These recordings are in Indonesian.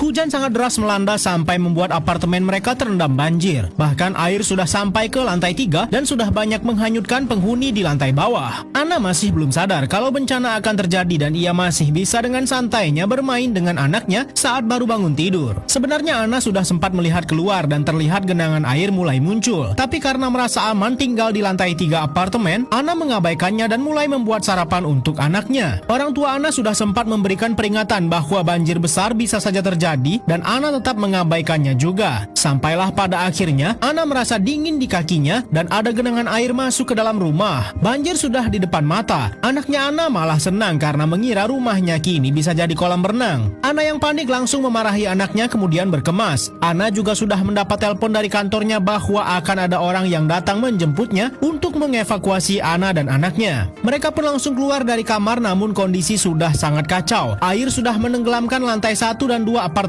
Hujan sangat deras melanda sampai membuat apartemen mereka terendam banjir. Bahkan air sudah sampai ke lantai 3 dan sudah banyak menghanyutkan penghuni di lantai bawah. Ana masih belum sadar kalau bencana akan terjadi dan ia masih bisa dengan santainya bermain dengan anaknya saat baru bangun tidur. Sebenarnya Ana sudah sempat melihat keluar dan terlihat genangan air mulai muncul. Tapi karena merasa aman tinggal di lantai 3 apartemen, Ana mengabaikannya dan mulai membuat sarapan untuk anaknya. Orang tua Ana sudah sempat memberikan peringatan bahwa banjir besar bisa saja terjadi dan Ana tetap mengabaikannya juga. Sampailah pada akhirnya Ana merasa dingin di kakinya dan ada genangan air masuk ke dalam rumah. Banjir sudah di depan mata. Anaknya Ana malah senang karena mengira rumahnya kini bisa jadi kolam renang. Ana yang panik langsung memarahi anaknya kemudian berkemas. Ana juga sudah mendapat telepon dari kantornya bahwa akan ada orang yang datang menjemputnya untuk mengevakuasi Ana dan anaknya. Mereka pun langsung keluar dari kamar namun kondisi sudah sangat kacau. Air sudah menenggelamkan lantai 1 dan 2 apartemen.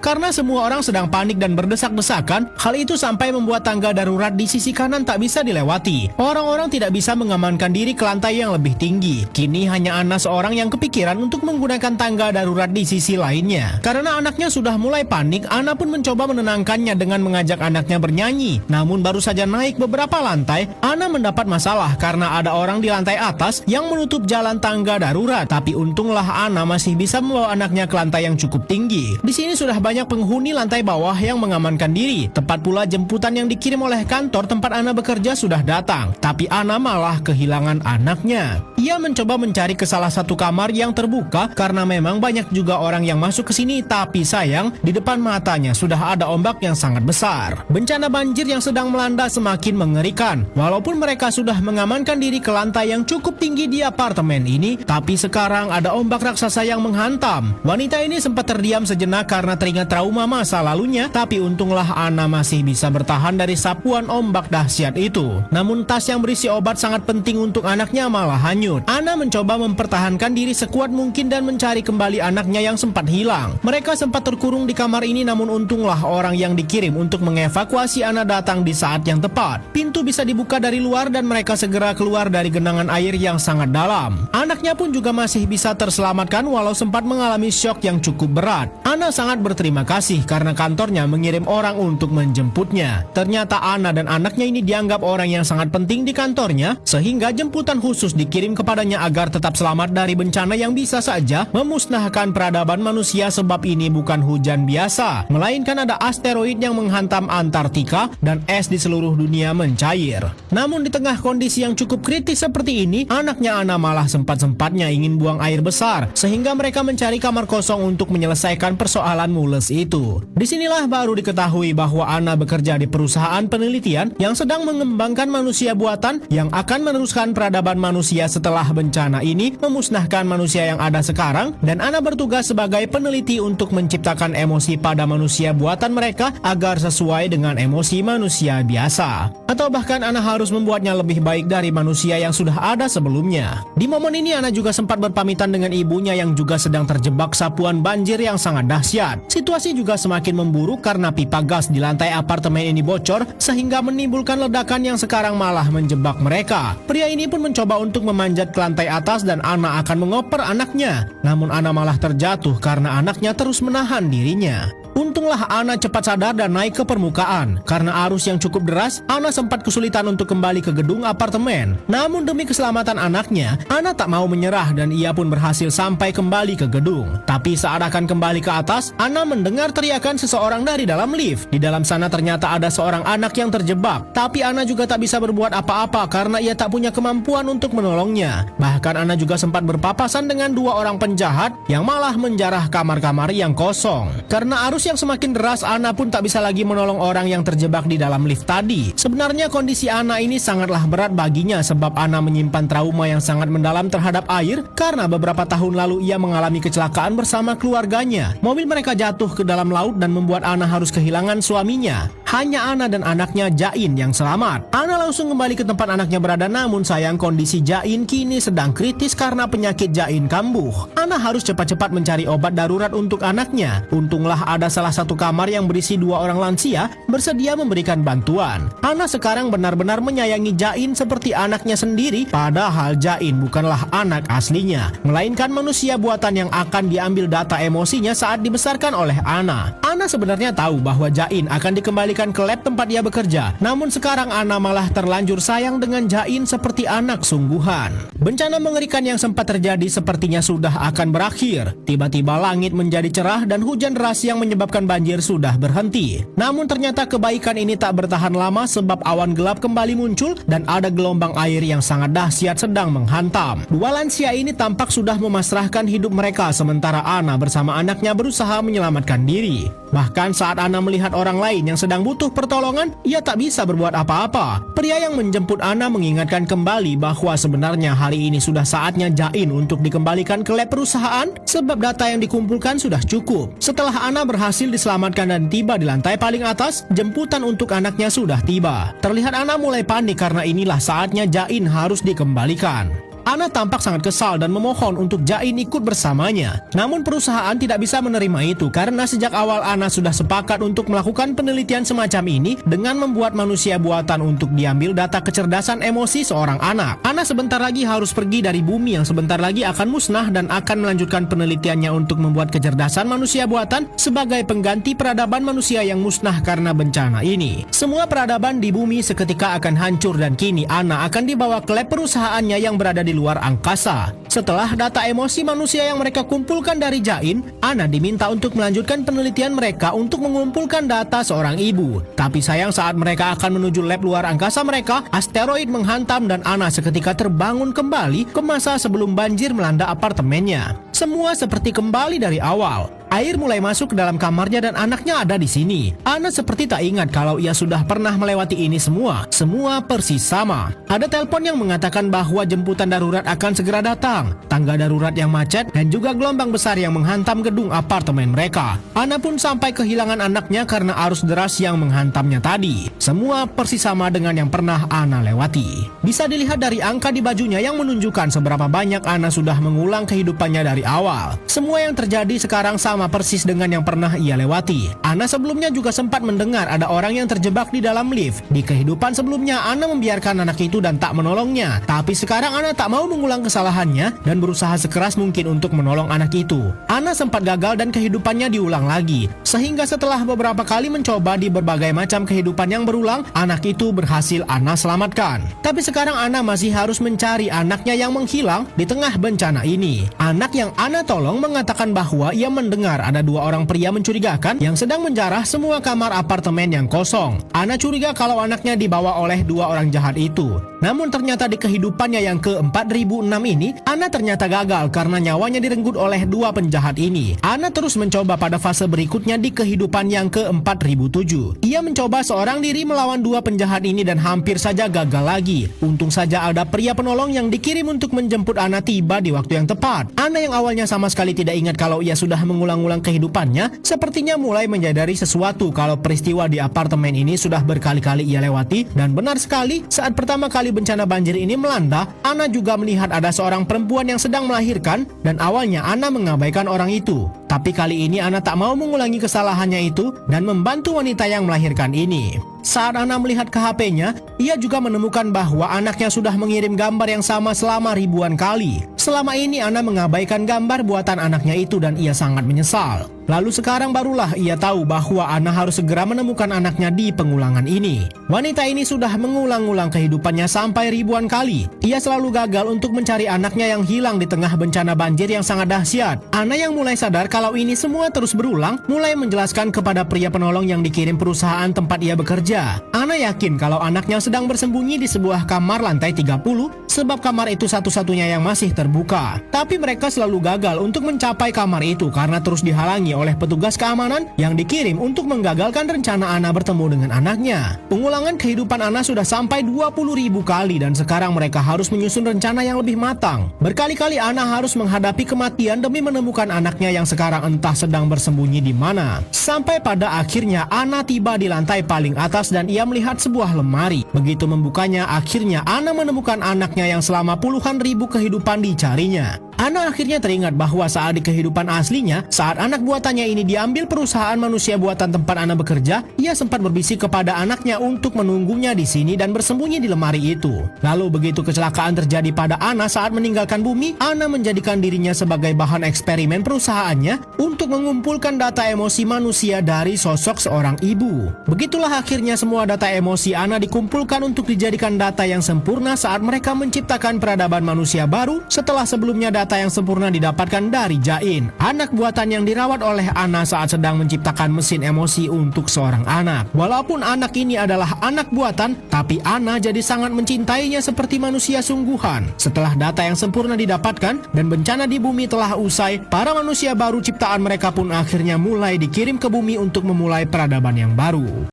Karena semua orang sedang panik dan berdesak-desakan, hal itu sampai membuat tangga darurat di sisi kanan tak bisa dilewati. Orang-orang tidak bisa mengamankan diri ke lantai yang lebih tinggi. Kini hanya Ana seorang yang kepikiran untuk menggunakan tangga darurat di sisi lainnya. Karena anaknya sudah mulai panik, Ana pun mencoba menenangkannya dengan mengajak anaknya bernyanyi. Namun baru saja naik beberapa lantai, Ana mendapat masalah karena ada orang di lantai atas yang menutup jalan tangga darurat. Tapi untunglah Ana masih bisa membawa anaknya ke lantai yang cukup tinggi. Di sini sudah banyak penghuni lantai bawah yang mengamankan diri. Tepat pula jemputan yang dikirim oleh kantor tempat Ana bekerja sudah datang. Tapi Ana malah kehilangan anaknya. Ia mencoba mencari ke salah satu kamar yang terbuka karena memang banyak juga orang yang masuk ke sini. Tapi sayang, di depan matanya sudah ada ombak yang sangat besar. Bencana banjir yang sedang melanda semakin mengerikan. Walaupun mereka sudah mengamankan diri ke lantai yang cukup tinggi di apartemen ini, tapi sekarang ada ombak raksasa yang menghantam. Wanita ini sempat terdiam sejenak karena teringat trauma masa lalunya, tapi untunglah Ana masih bisa bertahan dari sapuan ombak dahsyat itu. Namun tas yang berisi obat sangat penting untuk anaknya malah hanyut. Ana mencoba mempertahankan diri sekuat mungkin dan mencari kembali anaknya yang sempat hilang. Mereka sempat terkurung di kamar ini namun untunglah orang yang dikirim untuk mengevakuasi Ana datang di saat yang tepat. Pintu bisa dibuka dari luar dan mereka segera keluar dari genangan air yang sangat dalam. Anaknya pun juga masih bisa terselamatkan walau sempat mengalami syok yang cukup berat. Ana sangat berterima kasih karena kantornya mengirim orang untuk menjemputnya. Ternyata Ana dan anaknya ini dianggap orang yang sangat penting di kantornya, sehingga jemputan khusus dikirim kepadanya agar tetap selamat dari bencana yang bisa saja memusnahkan peradaban manusia sebab ini bukan hujan biasa, melainkan ada asteroid yang menghantam Antartika dan es di seluruh dunia mencair. Namun di tengah kondisi yang cukup kritis seperti ini, anaknya Ana malah sempat-sempatnya ingin buang air besar, sehingga mereka mencari kamar kosong untuk menyelesaikan persoalan mules itu. Disinilah baru diketahui bahwa Ana bekerja di perusahaan penelitian yang sedang mengembangkan manusia buatan yang akan meneruskan peradaban manusia setelah bencana ini memusnahkan manusia yang ada sekarang, dan Ana bertugas sebagai peneliti untuk menciptakan emosi pada manusia buatan mereka agar sesuai dengan emosi manusia biasa. Atau bahkan Ana harus membuatnya lebih baik dari manusia yang sudah ada sebelumnya. Di momen ini Ana juga sempat berpamitan dengan ibunya yang juga sedang terjebak sapuan banjir yang sangat dahsyat. Situasi juga semakin memburuk karena pipa gas di lantai apartemen ini bocor sehingga menimbulkan ledakan yang sekarang malah menjebak mereka. Pria ini pun mencoba untuk memanjat ke lantai atas dan Ana akan mengoper anaknya. Namun Ana malah terjatuh karena anaknya terus menahan dirinya. Untunglah Ana cepat sadar dan naik ke permukaan. Karena arus yang cukup deras, Ana sempat kesulitan untuk kembali ke gedung apartemen. Namun demi keselamatan anaknya, Ana tak mau menyerah dan ia pun berhasil sampai kembali ke gedung. Tapi saat akan kembali ke atas, Ana mendengar teriakan seseorang dari dalam lift. Di dalam sana ternyata ada seorang anak yang terjebak. Tapi Ana juga tak bisa berbuat apa-apa karena ia tak punya kemampuan untuk menolongnya. Bahkan Ana juga sempat berpapasan dengan dua orang penjahat yang malah menjarah kamar-kamar yang kosong. Karena arus yang semakin deras, Ana pun tak bisa lagi menolong orang yang terjebak di dalam lift tadi. Sebenarnya kondisi Ana ini sangatlah berat baginya sebab Ana menyimpan trauma yang sangat mendalam terhadap air karena beberapa tahun lalu ia mengalami kecelakaan bersama keluarganya. Mobil mereka jatuh ke dalam laut dan membuat Ana harus kehilangan suaminya. Hanya Ana dan anaknya Jain yang selamat. Ana langsung kembali ke tempat anaknya berada, namun sayang kondisi Jain kini sedang kritis karena penyakit Jain kambuh. Ana harus cepat-cepat mencari obat darurat untuk anaknya. Untunglah ada salah satu kamar yang berisi 2 orang lansia bersedia memberikan bantuan. Ana sekarang benar-benar menyayangi Jain seperti anaknya sendiri, padahal Jain bukanlah anak aslinya, melainkan manusia buatan yang akan diambil data emosinya saat dibesarkan oleh Ana. Ana sebenarnya tahu bahwa Jain akan dikembalikan ke lab tempat dia bekerja, namun sekarang Ana malah terlanjur sayang dengan Jain seperti anak sungguhan. Bencana mengerikan yang sempat terjadi sepertinya sudah akan berakhir. Tiba-tiba langit menjadi cerah dan hujan deras yang menyebabkan banjir sudah berhenti. Namun ternyata kebaikan ini tak bertahan lama sebab awan gelap kembali muncul dan ada gelombang air yang sangat dahsyat sedang menghantam. 2 lansia ini tampak sudah memasrahkan hidup mereka sementara Ana bersama anaknya berusaha menyelamatkan diri. Bahkan saat Ana melihat orang lain yang sedang butuh pertolongan, ia tak bisa berbuat apa-apa. Pria yang menjemput Ana mengingatkan kembali bahwa sebenarnya hari ini sudah saatnya Jain untuk dikembalikan ke lab perusahaan sebab data yang dikumpulkan sudah cukup. Setelah Ana berhasil diselamatkan dan tiba di lantai paling atas, jemputan untuk anaknya sudah tiba. Terlihat Ana mulai panik karena inilah saatnya Jain harus dikembalikan. Ana tampak sangat kesal dan memohon untuk Jain ikut bersamanya. Namun perusahaan tidak bisa menerima itu karena sejak awal Ana sudah sepakat untuk melakukan penelitian semacam ini dengan membuat manusia buatan untuk diambil data kecerdasan emosi seorang anak. Ana sebentar lagi harus pergi dari bumi yang sebentar lagi akan musnah dan akan melanjutkan penelitiannya untuk membuat kecerdasan manusia buatan sebagai pengganti peradaban manusia yang musnah karena bencana ini. Semua peradaban di bumi seketika akan hancur dan kini Ana akan dibawa ke lab perusahaannya yang berada di luar angkasa. Setelah data emosi manusia yang mereka kumpulkan dari Jain, Ana diminta untuk melanjutkan penelitian mereka untuk mengumpulkan data seorang ibu. Tapi sayang saat mereka akan menuju lab luar angkasa mereka, asteroid menghantam dan Ana seketika terbangun kembali ke masa sebelum banjir melanda apartemennya. Semua seperti kembali dari awal. Air mulai masuk ke dalam kamarnya dan anaknya ada di sini. Ana seperti tak ingat kalau ia sudah pernah melewati ini semua. Semua persis sama. Ada telepon yang mengatakan bahwa jemputan darurat akan segera datang. Tangga darurat yang macet dan juga gelombang besar yang menghantam gedung apartemen mereka. Ana pun sampai kehilangan anaknya karena arus deras yang menghantamnya tadi. Semua persis sama dengan yang pernah Ana lewati. Bisa dilihat dari angka di bajunya yang menunjukkan seberapa banyak Ana sudah mengulang kehidupannya dari awal. Semua yang terjadi sekarang sama persis dengan yang pernah ia lewati. Ana sebelumnya juga sempat mendengar ada orang yang terjebak di dalam lift. Di kehidupan sebelumnya Ana membiarkan anak itu dan tak menolongnya. Tapi sekarang Ana tak mau mengulang kesalahannya dan berusaha sekeras mungkin untuk menolong anak itu. Ana sempat gagal dan kehidupannya diulang lagi. Sehingga setelah beberapa kali mencoba di berbagai macam kehidupan yang berulang, anak itu berhasil Ana selamatkan. Tapi sekarang Ana masih harus mencari anaknya yang menghilang di tengah bencana ini. Anak yang Ana tolong mengatakan bahwa ia mendengar ada 2 orang pria mencurigakan yang sedang menjarah semua kamar apartemen yang kosong. Ana curiga kalau anaknya dibawa oleh 2 orang jahat itu. Namun ternyata di kehidupannya yang ke-4006 ini, Ana ternyata gagal karena nyawanya direnggut oleh 2 penjahat ini. Ana terus mencoba pada fase berikutnya di kehidupan yang ke-4007. Ia mencoba seorang diri melawan 2 penjahat ini dan hampir saja gagal lagi. Untung saja ada pria penolong yang dikirim untuk menjemput Ana tiba di waktu yang tepat. Ana yang awalnya sama sekali tidak ingat kalau ia sudah mengulang-ulang kehidupannya, sepertinya mulai menyadari sesuatu kalau peristiwa di apartemen ini sudah berkali-kali ia lewati. Dan benar sekali, saat pertama kali bencana banjir ini melanda, Ana juga melihat ada seorang perempuan yang sedang melahirkan dan awalnya Ana mengabaikan orang itu. Tapi kali ini Ana tak mau mengulangi kesalahannya itu dan membantu wanita yang melahirkan ini. Saat Ana melihat ke HP-nya, ia juga menemukan bahwa anaknya sudah mengirim gambar yang sama selama ribuan kali. Selama ini Ana mengabaikan gambar buatan anaknya itu dan ia sangat menyesal. Lalu sekarang barulah ia tahu bahwa Ana harus segera menemukan anaknya di pengulangan ini. Wanita ini sudah mengulang-ulang kehidupannya sampai ribuan kali. Ia selalu gagal untuk mencari anaknya yang hilang di tengah bencana banjir yang sangat dahsyat. Ana yang mulai sadar kalau ini semua terus berulang, mulai menjelaskan kepada pria penolong yang dikirim perusahaan tempat ia bekerja. Ana yakin kalau anaknya sedang bersembunyi di sebuah kamar lantai 30 sebab kamar itu satu-satunya yang masih terbuka. Tapi mereka selalu gagal untuk mencapai kamar itu karena terus dihalangi oleh petugas keamanan yang dikirim untuk menggagalkan rencana Ana bertemu dengan anaknya. Pengulangan kehidupan Ana sudah sampai 20.000 kali dan sekarang mereka harus menyusun rencana yang lebih matang. Berkali-kali Ana harus menghadapi kematian demi menemukan anaknya yang sekarang entah sedang bersembunyi di mana. Sampai pada akhirnya Ana tiba di lantai paling atas dan ia melihat sebuah lemari. Begitu membukanya, akhirnya Ana menemukan anaknya yang selama puluhan ribu kehidupan dicarinya. Ana akhirnya teringat bahwa saat di kehidupan aslinya, saat anak buatannya ini diambil perusahaan manusia buatan tempat Ana bekerja, ia sempat berbisik kepada anaknya untuk menunggunya di sini dan bersembunyi di lemari itu. Lalu begitu kecelakaan terjadi pada Ana saat meninggalkan bumi, Ana menjadikan dirinya sebagai bahan eksperimen perusahaannya untuk mengumpulkan data emosi manusia dari sosok seorang ibu. Begitulah akhirnya semua data emosi Ana dikumpulkan untuk dijadikan data yang sempurna saat mereka menciptakan peradaban manusia baru setelah sebelumnya data yang sempurna didapatkan dari Jain, anak buatan yang dirawat oleh Ana saat sedang menciptakan mesin emosi untuk seorang anak. Walaupun anak ini adalah anak buatan, tapi Ana jadi sangat mencintainya seperti manusia sungguhan. Setelah data yang sempurna didapatkan dan bencana di bumi telah usai, para manusia baru ciptaan mereka pun akhirnya mulai dikirim ke bumi untuk memulai peradaban yang baru.